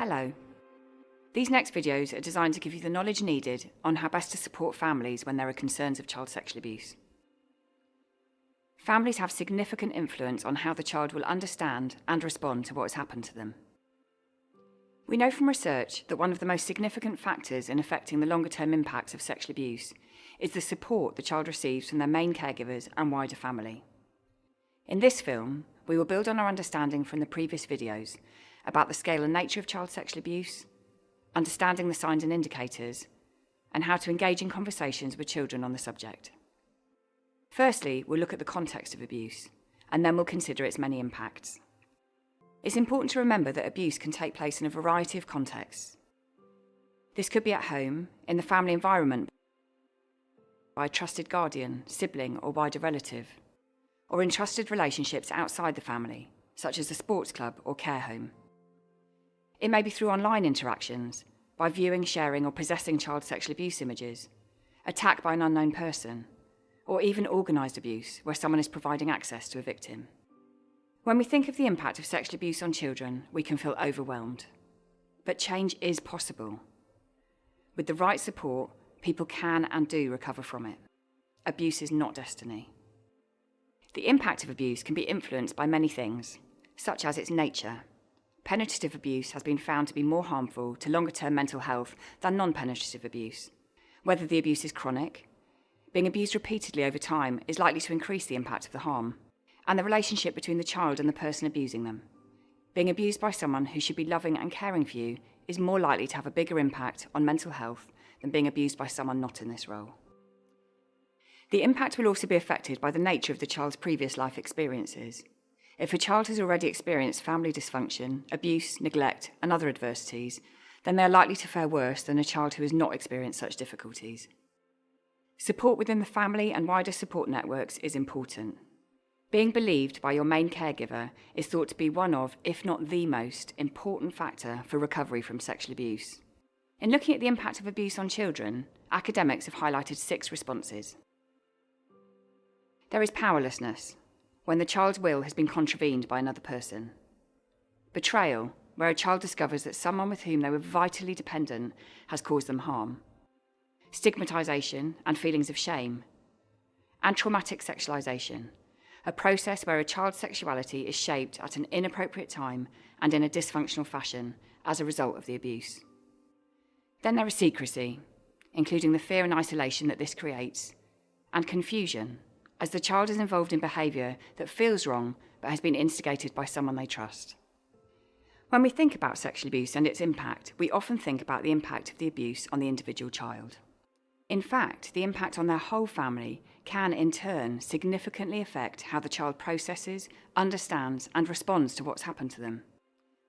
Hello. These next videos are designed to give you the knowledge needed on how best to support families when there are concerns of child sexual abuse. Families have significant influence on how the child will understand and respond to what has happened to them. We know from research that one of the most significant factors in affecting the longer-term impacts of sexual abuse is the support the child receives from their main caregivers and wider family. In this film, we will build on our understanding from the previous videos about the scale and nature of child sexual abuse, understanding the signs and indicators, and how to engage in conversations with children on the subject. Firstly, we'll look at the context of abuse, and then we'll consider its many impacts. It's important to remember that abuse can take place in a variety of contexts. This could be at home, in the family environment, by a trusted guardian, sibling, or wider relative, or in trusted relationships outside the family, such as a sports club or care home. It may be through online interactions, by viewing, sharing, or possessing child sexual abuse images, attack by an unknown person, or even organised abuse, where someone is providing access to a victim. When we think of the impact of sexual abuse on children, we can feel overwhelmed. But change is possible. With the right support, people can and do recover from it. Abuse is not destiny. The impact of abuse can be influenced by many things, such as its nature. Penetrative abuse has been found to be more harmful to longer-term mental health than non-penetrative abuse. Whether the abuse is chronic, being abused repeatedly over time is likely to increase the impact of the harm, and the relationship between the child and the person abusing them. Being abused by someone who should be loving and caring for you is more likely to have a bigger impact on mental health than being abused by someone not in this role. The impact will also be affected by the nature of the child's previous life experiences. If a child has already experienced family dysfunction, abuse, neglect, and other adversities, then they are likely to fare worse than a child who has not experienced such difficulties. Support within the family and wider support networks is important. Being believed by your main caregiver is thought to be one of, if not the most, important factor for recovery from sexual abuse. In looking at the impact of abuse on children, academics have highlighted 6 responses. There is powerlessness, when the child's will has been contravened by another person. Betrayal, where a child discovers that someone with whom they were vitally dependent has caused them harm. Stigmatisation and feelings of shame. And traumatic sexualisation, a process where a child's sexuality is shaped at an inappropriate time and in a dysfunctional fashion as a result of the abuse. Then there is secrecy, including the fear and isolation that this creates, and confusion, as the child is involved in behaviour that feels wrong but has been instigated by someone they trust. When we think about sexual abuse and its impact, we often think about the impact of the abuse on the individual child. In fact, the impact on their whole family can, in turn, significantly affect how the child processes, understands, and responds to what's happened to them.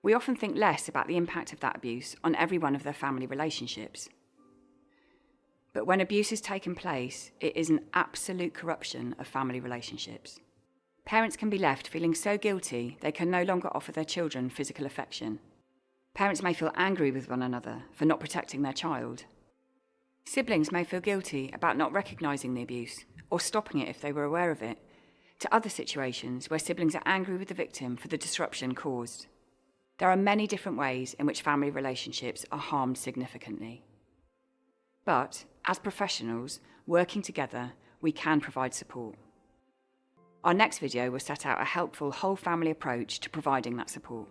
We often think less about the impact of that abuse on every one of their family relationships. But when abuse has taken place, it is an absolute corruption of family relationships. Parents can be left feeling so guilty they can no longer offer their children physical affection. Parents may feel angry with one another for not protecting their child. Siblings may feel guilty about not recognising the abuse or stopping it if they were aware of it, to other situations where siblings are angry with the victim for the disruption caused. There are many different ways in which family relationships are harmed significantly. But, as professionals, working together, we can provide support. Our next video will set out a helpful whole family approach to providing that support.